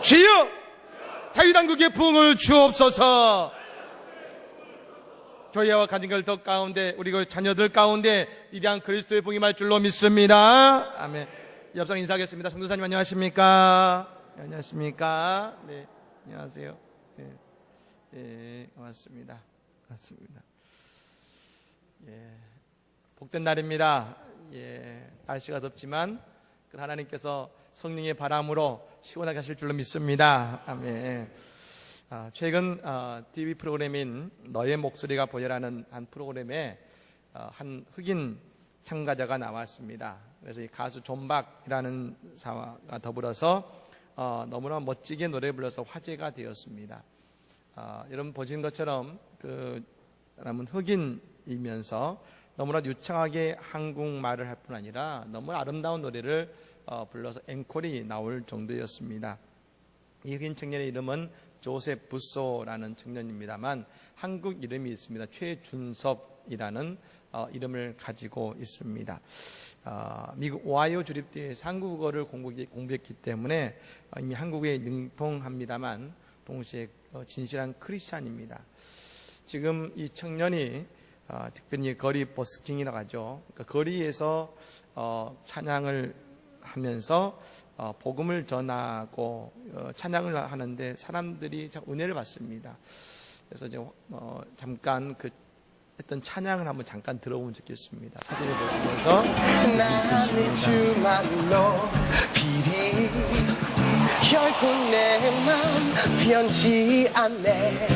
주여 자유당국의 부흥을 주옵소서. 교회와 가정들 더 가운데 우리 그 자녀들 가운데 위대한 그리스도의 복이 임할 줄로 믿습니다. 아멘. 옆상 인사하겠습니다. 성도사님 안녕하십니까? 안녕하십니까? 네, 안녕하세요. 네, 네, 고맙습니다. 고맙습니다. 예, 복된 날입니다. 예, 날씨가 덥지만 하나님께서 성령의 바람으로 시원하게 하실 줄로 믿습니다. 아멘. 최근 TV 프로그램인 너의 목소리가 보여라는 한 프로그램에 한 흑인 참가자가 나왔습니다. 그래서 이 가수 존박이라는 사람과 더불어서 너무나 멋지게 노래 불러서 화제가 되었습니다. 여러분 보시는 것처럼 그 사람은 흑인이면서 너무나 유창하게 한국말을 할 뿐 아니라 너무 아름다운 노래를 불러서 앵콜이 나올 정도였습니다. 이 흑인 청년의 이름은 조셉 부소라는 청년입니다만 한국 이름이 있습니다. 최준섭이라는 이름을 가지고 있습니다. 미국 오하이오 주립대에서 한국어를 공부했기 때문에 이미 한국에 능통합니다만 동시에 진실한 크리스찬입니다. 지금 이 청년이 특별히 거리 버스킹이라고 하죠. 그러니까 거리에서 찬양을 하면서 복음을 전하고 찬양을 하는데 사람들이 참 은혜를 받습니다. 그래서 이제 잠깐 그 했던 찬양을 한번 잠깐 들어보면 좋겠습니다. 사진을 보시면서 나는 주만 높이리 결코 내 맘 변치 않네.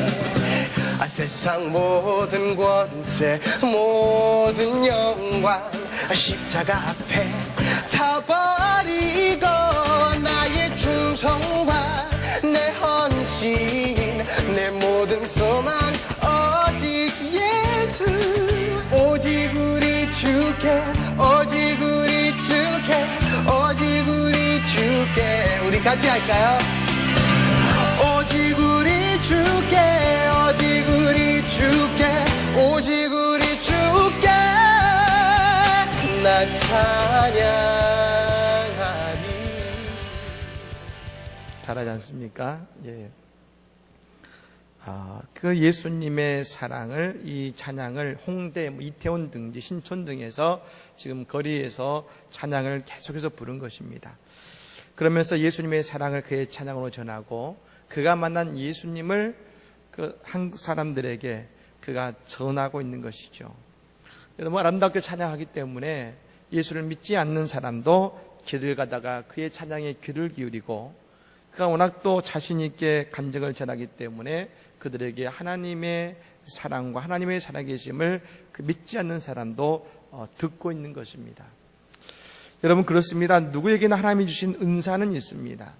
세상 모든 권세 모든 영광 십자가 앞에 다 버리고 나의 충성과 내 헌신 내 모든 소망 오직 예수 오직 우리 주께 오직 우리 주께 오직 우리 주께 우리 같이 할까요? 오직 우리 주께 오직 우리 주께 오직 우리 주께 난 찬양하리. 잘하지 않습니까? 예. 그 예수님의 사랑을 이 찬양을 홍대, 이태원 등지, 신촌 등에서 지금 거리에서 찬양을 계속해서 부른 것입니다. 그러면서 예수님의 사랑을 그의 찬양으로 전하고 그가 만난 예수님을 그 한국 사람들에게 그가 전하고 있는 것이죠. 너무 아름답게 찬양하기 때문에 예수를 믿지 않는 사람도 길을 가다가 그의 찬양에 귀를 기울이고 그가 워낙 또 자신 있게 간증을 전하기 때문에 그들에게 하나님의 사랑과 하나님의 살아계심을 믿지 않는 사람도 듣고 있는 것입니다. 여러분 그렇습니다. 누구에게나 하나님이 주신 은사는 있습니다.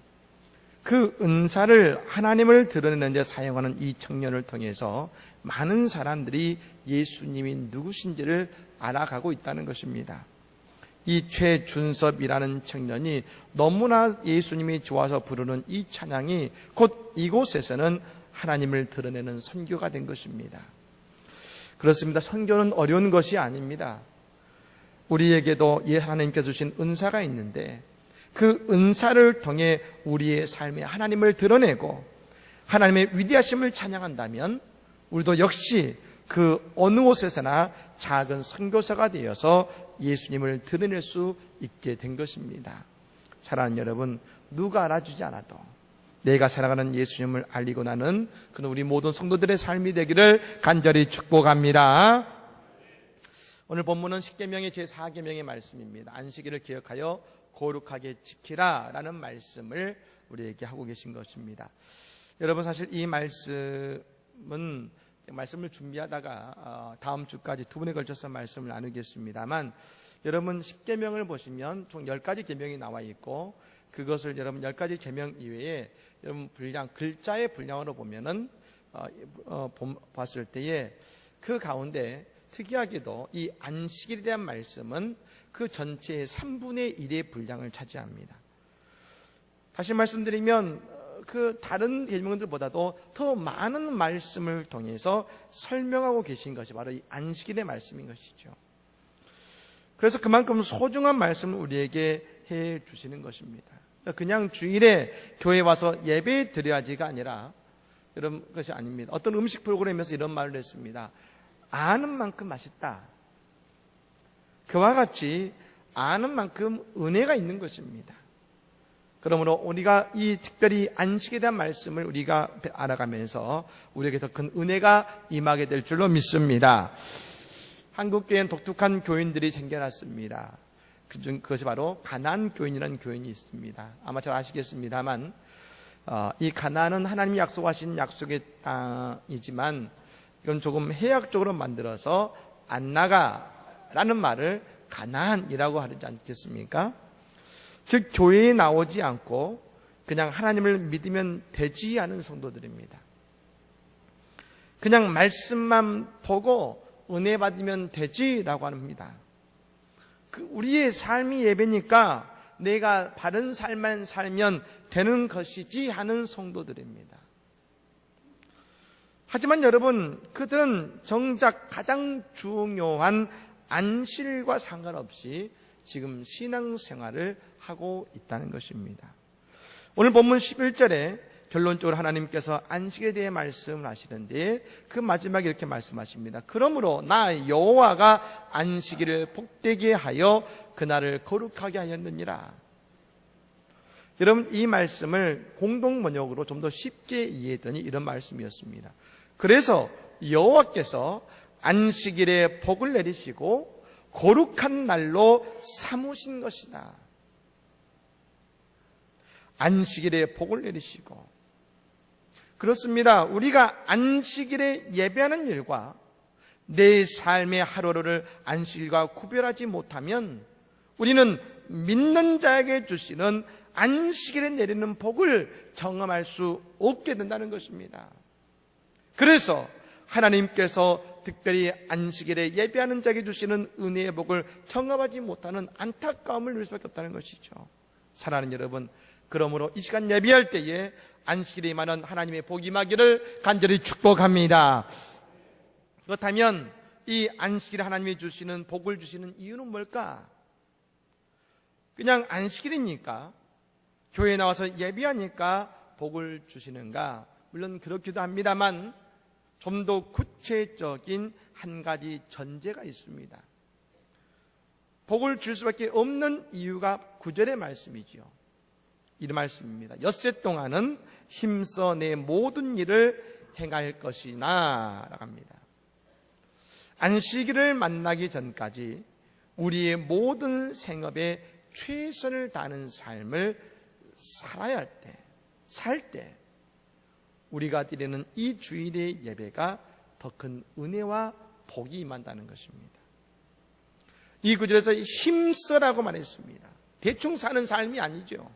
그 은사를 하나님을 드러내는 데 사용하는 이 청년을 통해서 많은 사람들이 예수님이 누구신지를 알아가고 있다는 것입니다. 이 최준섭이라는 청년이 너무나 예수님이 좋아서 부르는 이 찬양이 곧 이곳에서는 하나님을 드러내는 선교가 된 것입니다. 그렇습니다. 선교는 어려운 것이 아닙니다. 우리에게도 하나님께서 주신 은사가 있는데 그 은사를 통해 우리의 삶에 하나님을 드러내고 하나님의 위대하심을 찬양한다면 우리도 역시 그 어느 곳에서나 작은 선교사가 되어서 예수님을 드러낼 수 있게 된 것입니다. 사랑하는 여러분, 누가 알아주지 않아도 내가 살아가는 예수님을 알리고 나는 그는 우리 모든 성도들의 삶이 되기를 간절히 축복합니다. 오늘 본문은 십계명의 제4계명의 말씀입니다. 안식일을 기억하여 거룩하게 지키라 라는 말씀을 우리에게 하고 계신 것입니다. 여러분 사실 이 말씀을 준비하다가 다음 주까지 두 번에 걸쳐서 말씀을 나누겠습니다만 여러분 십계명을 보시면 총 10가지 계명이 나와 있고 그것을 여러분 10가지 계명 이외에 여러분 글자의 분량으로 보면은 봤을 때에 그 가운데 특이하게도 이 안식일에 대한 말씀은 그 전체의 3분의 1의 분량을 차지합니다. 다시 말씀드리면 그 다른 계명들보다도 더 많은 말씀을 통해서 설명하고 계신 것이 바로 이 안식일의 말씀인 것이죠. 그래서 그만큼 소중한 말씀을 우리에게 해 주시는 것입니다. 그냥 주일에 교회 와서 예배 드려야지가 아니라 이런 것이 아닙니다. 어떤 음식 프로그램에서 이런 말을 했습니다. 아는 만큼 맛있다. 그와 같이 아는 만큼 은혜가 있는 것입니다. 그러므로 우리가 이 특별히 안식에 대한 말씀을 우리가 알아가면서 우리에게 더 큰 은혜가 임하게 될 줄로 믿습니다. 한국교회는 독특한 교인들이 생겨났습니다. 그것이 바로 가나안 교인이라는 교인이 있습니다. 아마 잘 아시겠습니다만 이 가나안은 하나님이 약속하신 약속의 땅이지만 이건 조금 해학적으로 만들어서 안 나가라는 말을 가나안이라고 하지 않겠습니까? 즉 교회에 나오지 않고 그냥 하나님을 믿으면 되지 않은 성도들입니다. 그냥 말씀만 보고 은혜 받으면 되지라고 합니다. 우리의 삶이 예배니까 내가 바른 삶만 살면 되는 것이지 하는 성도들입니다. 하지만 여러분, 그들은 정작 가장 중요한 안식일과 상관없이 지금 신앙생활을 하고 있다는 것입니다. 오늘 본문 11절에 결론적으로 하나님께서 안식에 대해 말씀을 하시는데 그 마지막에 이렇게 말씀하십니다. 그러므로 나 여호와가 안식일을 복되게 하여 그날을 거룩하게 하였느니라. 여러분, 이 말씀을 공동 번역으로 좀 더 쉽게 이해했더니 이런 말씀이었습니다. 그래서 여호와께서 안식일에 복을 내리시고 거룩한 날로 삼으신 것이다. 안식일에 복을 내리시고. 그렇습니다. 우리가 안식일에 예배하는 일과 내 삶의 하루를 안식일과 구별하지 못하면 우리는 믿는 자에게 주시는 안식일에 내리는 복을 경험할 수 없게 된다는 것입니다. 그래서 하나님께서 특별히 안식일에 예배하는 자에게 주시는 은혜의 복을 경험하지 못하는 안타까움을 누릴 수밖에 없다는 것이죠. 사랑하는 여러분, 그러므로 이 시간 예배할 때에 안식일에 임하는 하나님의 복이 임하기를 간절히 축복합니다. 그렇다면 이 안식일에 하나님이 주시는 복을 주시는 이유는 뭘까? 그냥 안식일이니까 교회에 나와서 예배하니까 복을 주시는가? 물론 그렇기도 합니다만 좀 더 구체적인 한 가지 전제가 있습니다. 복을 줄 수밖에 없는 이유가 9절의 말씀이지요. 이 말씀입니다. 엿새 동안은 힘써 내 모든 일을 행할 것이나 라고 합니다. 안식일을 만나기 전까지 우리의 모든 생업에 최선을 다하는 삶을 살아야 할 때, 살 때 우리가 드리는 이 주일의 예배가 더 큰 은혜와 복이 임한다는 것입니다. 이 구절에서 힘써라고 말했습니다. 대충 사는 삶이 아니죠.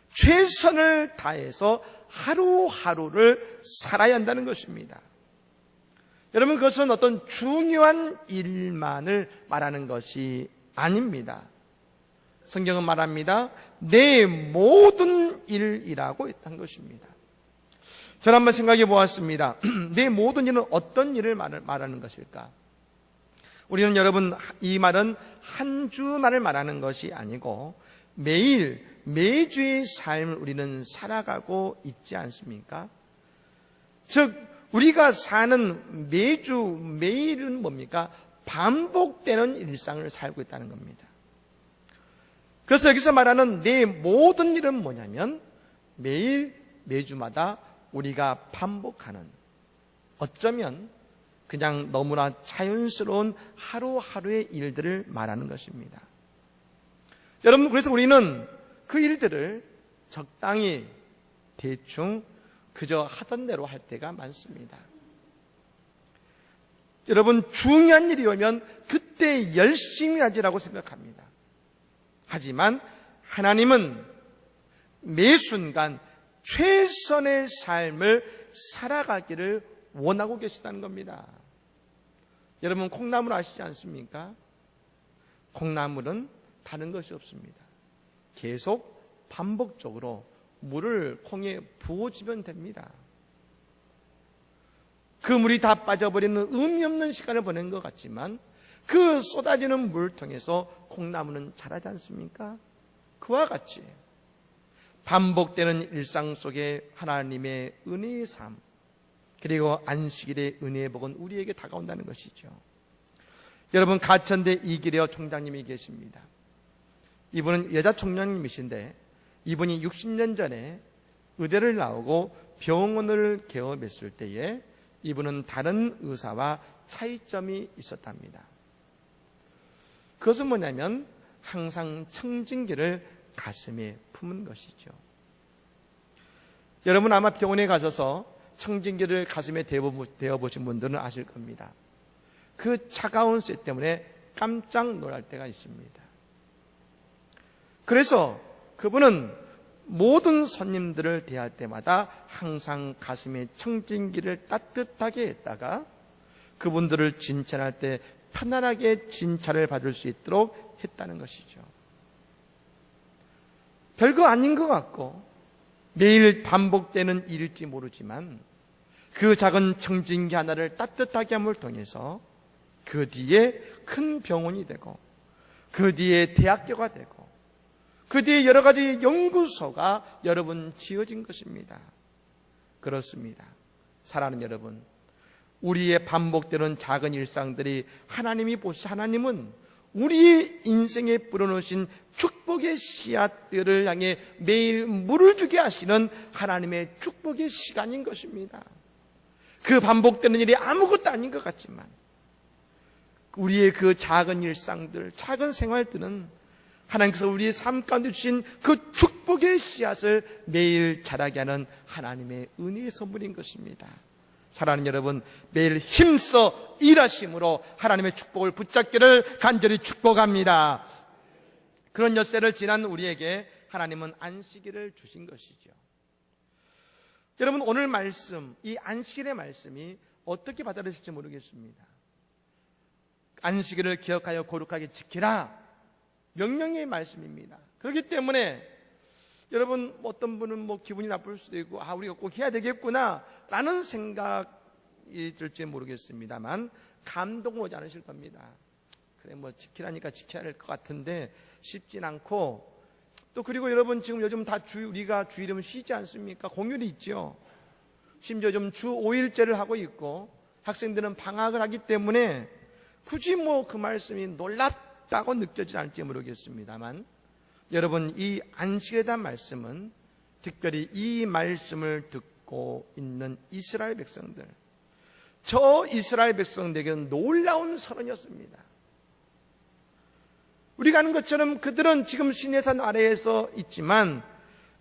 최선을 다해서 하루하루를 살아야 한다는 것입니다. 여러분, 그것은 어떤 중요한 일만을 말하는 것이 아닙니다. 성경은 말합니다. 내 모든 일이라고 한 것입니다. 저는 한번 생각해 보았습니다. 내 모든 일은 어떤 일을 말하는 것일까? 우리는 여러분, 이 말은 한 주만을 말하는 것이 아니고 매주의 삶을 우리는 살아가고 있지 않습니까? 즉 우리가 사는 매일은 뭡니까? 반복되는 일상을 살고 있다는 겁니다. 그래서 여기서 말하는 내 모든 일은 뭐냐면 매주마다 우리가 반복하는, 어쩌면 그냥 너무나 자연스러운 하루하루의 일들을 말하는 것입니다. 여러분, 그래서 우리는 그 일들을 적당히 대충 그저 하던 대로 할 때가 많습니다. 여러분, 중요한 일이 오면 그때 열심히 하지라고 생각합니다. 하지만 하나님은 매 순간 최선의 삶을 살아가기를 원하고 계시다는 겁니다. 여러분, 콩나물 아시지 않습니까? 콩나물은 다른 것이 없습니다. 계속 반복적으로 물을 콩에 부어주면 됩니다. 그 물이 다 빠져버리는 의미 없는 시간을 보낸 것 같지만 그 쏟아지는 물을 통해서 콩나물은 자라지 않습니까? 그와 같이 반복되는 일상 속에 하나님의 은혜의 삶, 그리고 안식일의 은혜의 복은 우리에게 다가온다는 것이죠. 여러분, 가천대 이기려 총장님이 계십니다. 이분은 여자 총장님이신데 이분이 60년 전에 의대를 나오고 병원을 개업했을 때에 이분은 다른 의사와 차이점이 있었답니다. 그것은 뭐냐면 항상 청진기를 가슴에 품은 것이죠. 여러분 아마 병원에 가셔서 청진기를 가슴에 대어보신 분들은 아실 겁니다. 그 차가운 쇠 때문에 깜짝 놀랄 때가 있습니다. 그래서 그분은 모든 손님들을 대할 때마다 항상 가슴에 청진기를 따뜻하게 했다가 그분들을 진찰할 때 편안하게 진찰을 받을 수 있도록 했다는 것이죠. 별거 아닌 것 같고 매일 반복되는 일일지 모르지만 그 작은 청진기 하나를 따뜻하게 함을 통해서 그 뒤에 큰 병원이 되고 그 뒤에 대학교가 되고 그 뒤에 여러 가지 연구소가 여러분 지어진 것입니다. 그렇습니다. 사랑하는 여러분, 우리의 반복되는 작은 일상들이 하나님은 우리의 인생에 뿌려놓으신 축복의 씨앗들을 향해 매일 물을 주게 하시는 하나님의 축복의 시간인 것입니다. 그 반복되는 일이 아무것도 아닌 것 같지만 우리의 그 작은 일상들, 작은 생활들은 하나님께서 우리의 삶 가운데 주신 그 축복의 씨앗을 매일 자라게 하는 하나님의 은혜의 선물인 것입니다. 사랑하는 여러분, 매일 힘써 일하심으로 하나님의 축복을 붙잡기를 간절히 축복합니다. 그런 엿새를 지난 우리에게 하나님은 안식일을 주신 것이죠. 여러분, 오늘 말씀, 이 안식일의 말씀이 어떻게 받아들여질지 모르겠습니다. 안식일을 기억하여 거룩하게 지키라, 명령의 말씀입니다. 그렇기 때문에 여러분, 어떤 분은 기분이 나쁠 수도 있고 우리가 꼭 해야 되겠구나 라는 생각이 들지 모르겠습니다만 감동은 오지 않으실 겁니다. 그래 지키라니까 지켜야 할 것 같은데 쉽진 않고, 또 그리고 여러분 지금 요즘 다 우리가 주일이면 쉬지 않습니까? 공휴일이 있죠. 심지어 좀 주 5일제를 하고 있고 학생들은 방학을 하기 때문에 굳이 그 말씀이 놀랍다고 느껴지지 않을지 모르겠습니다만 여러분, 이 안식에 대한 말씀은 특별히 이 말씀을 듣고 있는 이스라엘 백성들, 저 이스라엘 백성들에게는 놀라운 선언이었습니다. 우리가 아는 것처럼 그들은 지금 시내산 아래에서 있지만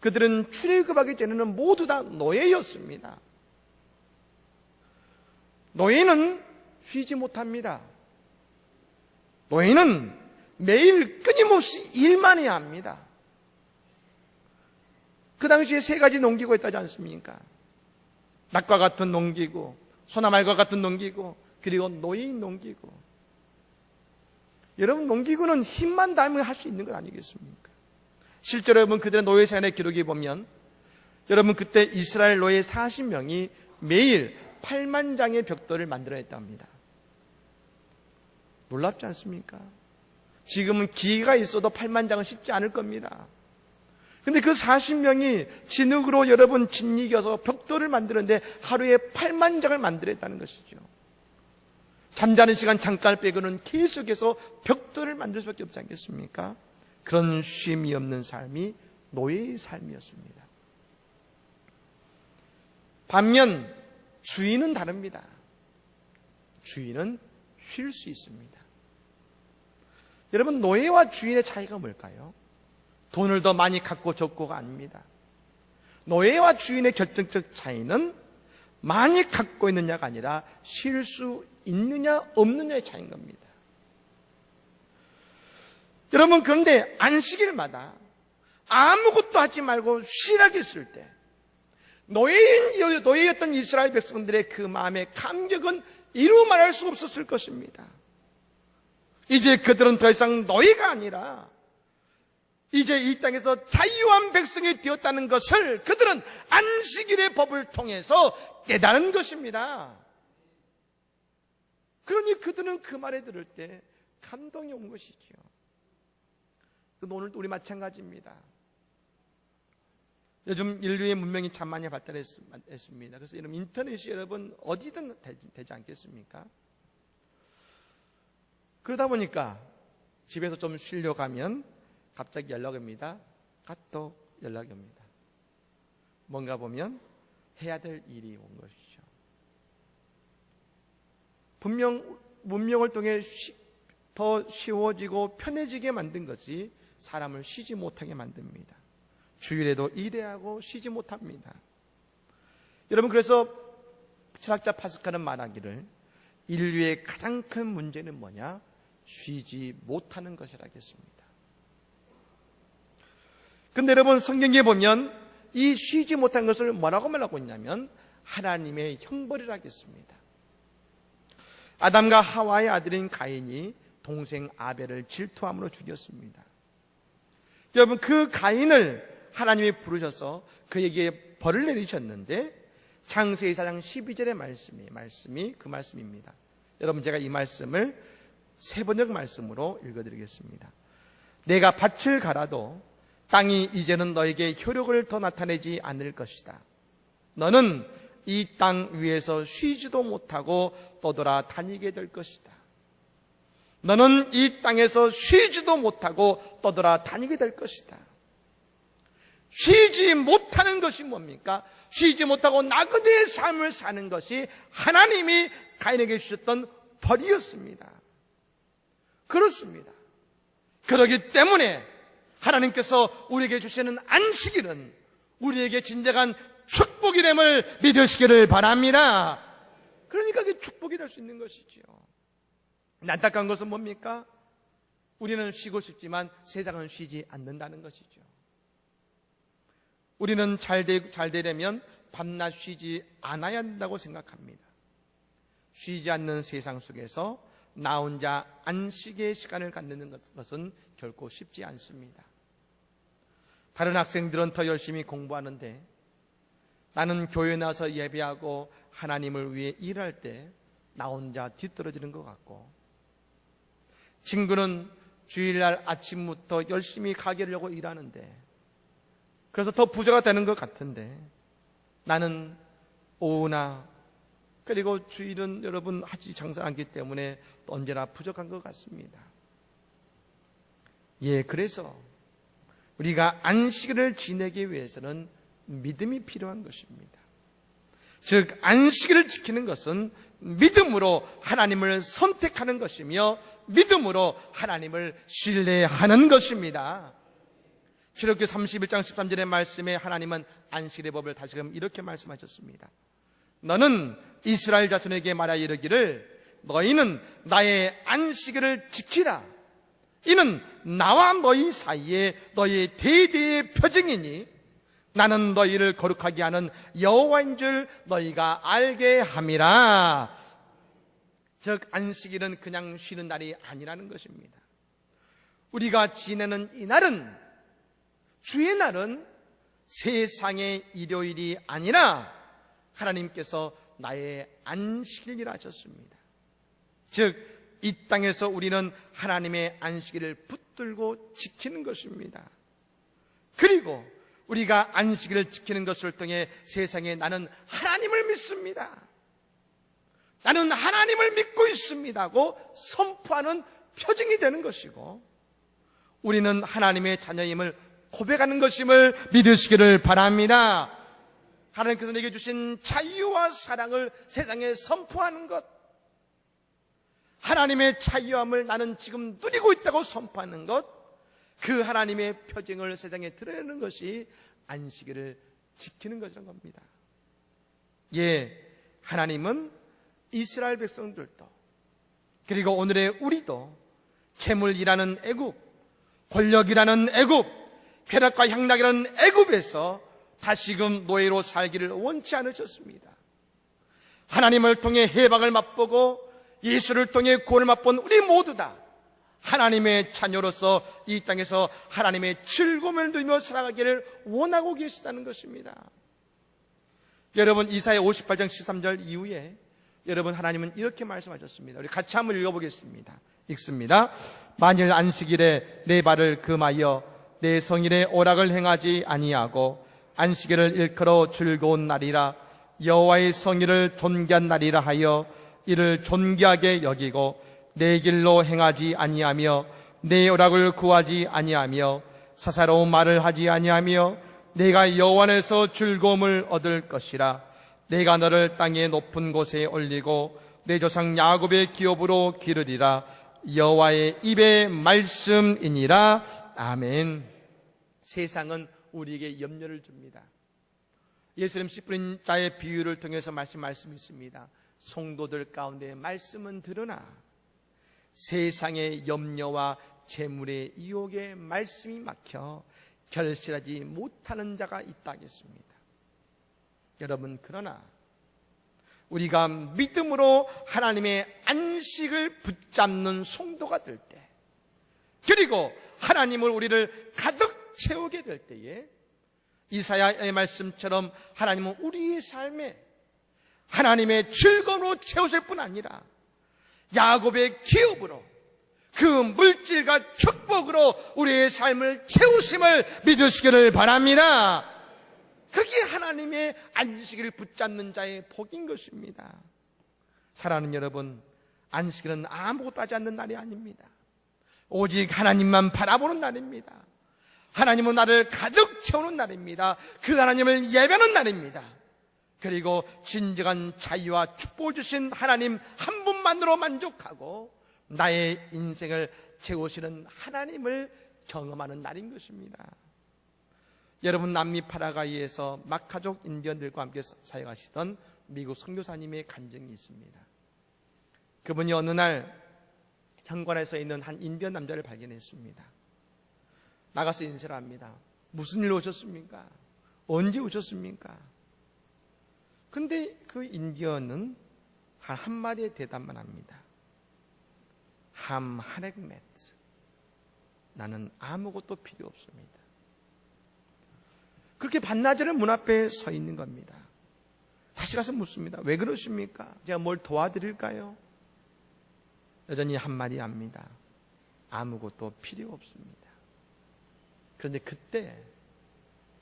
그들은 출애굽하기 전에는 모두 다 노예였습니다. 노예는 쉬지 못합니다. 노예는 매일 끊임없이 일만 해야 합니다. 그 당시에 세 가지 농기구가 있다지 않습니까? 낙과 같은 농기구, 소나말과 같은 농기구, 그리고 노예인 농기구. 여러분, 농기구는 힘만 닿으면 할 수 있는 것 아니겠습니까? 실제로 여러분 그들의 노예 사연의 기록에 보면 여러분 그때 이스라엘 노예 40명이 매일 8만 장의 벽돌을 만들어냈다고 합니다. 놀랍지 않습니까? 지금은 기계가 있어도 8만 장은 쉽지 않을 겁니다. 근데 그 40명이 진흙으로 여러분 짓이겨서 벽돌을 만드는데 하루에 8만 장을 만들었다는 것이죠. 잠자는 시간 잠깐 빼고는 계속해서 벽돌을 만들 수밖에 없지 않겠습니까? 그런 쉼이 없는 삶이 노예의 삶이었습니다. 반면 주인은 다릅니다. 주인은 쉴 수 있습니다. 여러분, 노예와 주인의 차이가 뭘까요? 돈을 더 많이 갖고 적고가 아닙니다. 노예와 주인의 결정적 차이는 많이 갖고 있느냐가 아니라 쉴 수 있느냐 없느냐의 차이인 겁니다. 여러분, 그런데 안식일마다 아무것도 하지 말고 쉬라고 했을 때 노예였던 이스라엘 백성들의 그 마음의 감격은 이루 말할 수 없었을 것입니다. 이제 그들은 더 이상 노예가 아니라 이제 이 땅에서 자유한 백성이 되었다는 것을 그들은 안식일의 법을 통해서 깨달은 것입니다. 그러니 그들은 그 말을 들을 때 감동이 온 것이지요. 오늘도 우리 마찬가지입니다. 요즘 인류의 문명이 참 많이 발달했습니다. 그래서 여러분 인터넷이 여러분 어디든 되지 않겠습니까? 그러다 보니까 집에서 좀 쉬려고 하면 갑자기 연락이 옵니다. 카톡 연락이 옵니다. 뭔가 보면 해야 될 일이 온 것이죠. 분명 문명을 통해 더 쉬워지고 편해지게 만든 것이 사람을 쉬지 못하게 만듭니다. 주일에도 일해야 하고 쉬지 못합니다. 여러분, 그래서 철학자 파스칼은 말하기를 인류의 가장 큰 문제는 뭐냐? 쉬지 못하는 것이라겠습니다. 근데 여러분, 성경에 보면 이 쉬지 못한 것을 뭐라고 말하고 있냐면 하나님의 형벌이라겠습니다. 아담과 하와의 아들인 가인이 동생 아벨을 질투함으로 죽였습니다. 여러분, 그 가인을 하나님이 부르셔서 그에게 벌을 내리셨는데 창세기 4장 12절의 말씀이 그 말씀입니다. 여러분, 제가 이 말씀을 세번역 말씀으로 읽어드리겠습니다. 내가 밭을 갈아도 땅이 이제는 너에게 효력을 더 나타내지 않을 것이다. 너는 이 땅 위에서 쉬지도 못하고 떠돌아 다니게 될 것이다. 너는 이 땅에서 쉬지도 못하고 떠돌아 다니게 될 것이다. 쉬지 못하는 것이 뭡니까? 쉬지 못하고 나그네의 삶을 사는 것이 하나님이 가인에게 주셨던 벌이었습니다. 그렇습니다. 그렇기 때문에 하나님께서 우리에게 주시는 안식일은 우리에게 진정한 축복이됨을 믿으시기를 바랍니다. 그러니까 그게 축복이 될 수 있는 것이지요. 안타까운 것은 뭡니까? 우리는 쉬고 싶지만 세상은 쉬지 않는다는 것이죠. 우리는 잘 되려면 밤낮 쉬지 않아야 한다고 생각합니다. 쉬지 않는 세상 속에서 나 혼자 안식의 시간을 갖는 것은 결코 쉽지 않습니다. 다른 학생들은 더 열심히 공부하는데 나는 교회에 나와서 예배하고 하나님을 위해 일할 때 나 혼자 뒤떨어지는 것 같고, 친구는 주일날 아침부터 열심히 가게를 하고 일하는데 그래서 더 부자가 되는 것 같은데 나는 오후나 그리고 주일은 여러분 하지 장사 않기 때문에 언제나 부족한 것 같습니다. 예, 그래서 우리가 안식일을 지내기 위해서는 믿음이 필요한 것입니다. 즉 안식일을 지키는 것은 믿음으로 하나님을 선택하는 것이며 믿음으로 하나님을 신뢰하는 것입니다. 출애굽기 31장 13절의 말씀에 하나님은 안식일의 법을 다시금 이렇게 말씀하셨습니다. 너는 이스라엘 자손에게 말하여 이르기를 너희는 나의 안식일을 지키라. 이는 나와 너희 사이에 너희 대대의 표징이니 나는 너희를 거룩하게 하는 여호와인 줄 너희가 알게 함이라. 즉 안식일은 그냥 쉬는 날이 아니라는 것입니다. 우리가 지내는 이 날은, 주의 날은 세상의 일요일이 아니라 하나님께서 나의 안식일이라 하셨습니다. 즉 이 땅에서 우리는 하나님의 안식일을 붙들고 지키는 것입니다. 그리고 우리가 안식일을 지키는 것을 통해 세상에 나는 하나님을 믿습니다, 나는 하나님을 믿고 있습니다고 선포하는 표징이 되는 것이고, 우리는 하나님의 자녀임을 고백하는 것임을 믿으시기를 바랍니다. 하나님께서 내게 주신 자유와 사랑을 세상에 선포하는 것, 하나님의 자유함을 나는 지금 누리고 있다고 선포하는 것, 그 하나님의 표징을 세상에 드러내는 것이 안식일을 지키는 것이라는 겁니다. 예, 하나님은 이스라엘 백성들도 그리고 오늘의 우리도 재물이라는 애굽, 권력이라는 애굽, 쾌락과 향락이라는 애굽에서 다시금 노예로 살기를 원치 않으셨습니다. 하나님을 통해 해방을 맛보고 예수를 통해 구원을 맛본 우리 모두 다 하나님의 자녀로서 이 땅에서 하나님의 즐거움을 누리며 살아가기를 원하고 계시다는 것입니다. 여러분, 이사야 58장 13절 이후에 여러분 하나님은 이렇게 말씀하셨습니다. 우리 같이 한번 읽어보겠습니다. 읽습니다. 만일 안식일에 내 발을 금하여 내 성일에 오락을 행하지 아니하고 안식일을 일컬어 즐거운 날이라 여호와의 성의를 존귀한 날이라 하여 이를 존귀하게 여기고 내 길로 행하지 아니하며 내 허락을 구하지 아니하며 사사로운 말을 하지 아니하며 내가 여호와 안에서 즐거움을 얻을 것이라. 내가 너를 땅의 높은 곳에 올리고 내 조상 야곱의 기업으로 기르리라. 여호와의 입의 말씀이니라. 아멘. 세상은 우리에게 염려를 줍니다. 예수님 씨 뿌린 자의 비유를 통해서 말씀이 있습니다. 성도들 가운데 말씀은 들으나 세상의 염려와 재물의 유혹에 말씀이 막혀 결실하지 못하는 자가 있다 하겠습니다. 여러분, 그러나 우리가 믿음으로 하나님의 안식을 붙잡는 성도가 될 때, 그리고 하나님을 우리를 가득 채우게 될 때에 이사야의 말씀처럼 하나님은 우리의 삶에 하나님의 즐거움으로 채우실 뿐 아니라 야곱의 기업으로 그 물질과 축복으로 우리의 삶을 채우심을 믿으시기를 바랍니다. 그게 하나님의 안식일을 붙잡는 자의 복인 것입니다. 사랑하는 여러분, 안식일은 아무것도 하지 않는 날이 아닙니다. 오직 하나님만 바라보는 날입니다. 하나님은 나를 가득 채우는 날입니다. 그 하나님을 예배하는 날입니다. 그리고 진정한 자유와 축복을 주신 하나님 한 분만으로 만족하고 나의 인생을 채우시는 하나님을 경험하는 날인 것입니다. 여러분, 남미 파라과이에서 마카족 인디언들과 함께 사역하시던 미국 선교사님의 간증이 있습니다. 그분이 어느 날 현관에서 있는 한 인디언 남자를 발견했습니다. 나가서 인사를 합니다. 무슨 일로 오셨습니까? 언제 오셨습니까? 근데 그 인디언은 한마디의 대답만 합니다. 함하렉메트, 나는 아무것도 필요 없습니다. 그렇게 반나절을 문 앞에 서 있는 겁니다. 다시 가서 묻습니다. 왜 그러십니까? 제가 뭘 도와드릴까요? 여전히 한마디 합니다. 아무것도 필요 없습니다. 그런데 그때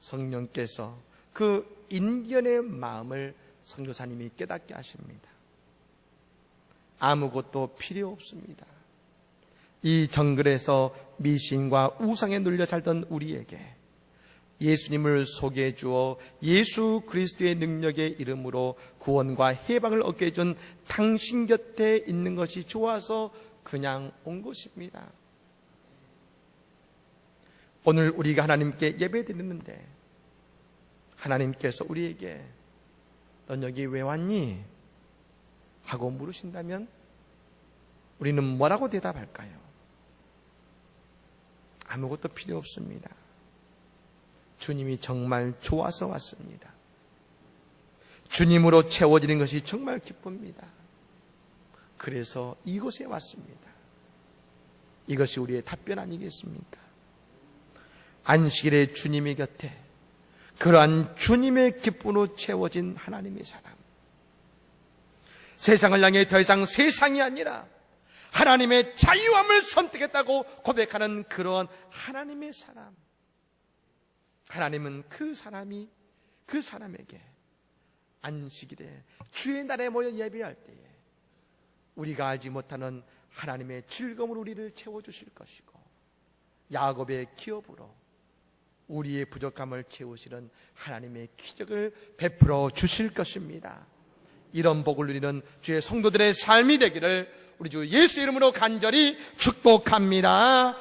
성령께서 그 인디언의 마음을 선교사님이 깨닫게 하십니다. 아무것도 필요 없습니다. 이 정글에서 미신과 우상에 눌려 살던 우리에게 예수님을 소개해 주어 예수 그리스도의 능력의 이름으로 구원과 해방을 얻게 해준 당신 곁에 있는 것이 좋아서 그냥 온 것입니다. 오늘 우리가 하나님께 예배드리는데 하나님께서 우리에게 넌 여기 왜 왔니? 하고 물으신다면 우리는 뭐라고 대답할까요? 아무것도 필요 없습니다. 주님이 정말 좋아서 왔습니다. 주님으로 채워지는 것이 정말 기쁩니다. 그래서 이곳에 왔습니다. 이것이 우리의 답변 아니겠습니까? 안식일에 주님의 곁에 그러한 주님의 기쁨으로 채워진 하나님의 사람, 세상을 향해 더 이상 세상이 아니라 하나님의 자유함을 선택했다고 고백하는 그러한 하나님의 사람, 하나님은 그 사람에게 안식일에 주의 날에 모여 예배할 때에 우리가 알지 못하는 하나님의 즐거움으로 우리를 채워주실 것이고 야곱의 기업으로 우리의 부족함을 채우시는 하나님의 기적을 베풀어 주실 것입니다. 이런 복을 누리는 주의 성도들의 삶이 되기를 우리 주 예수 이름으로 간절히 축복합니다.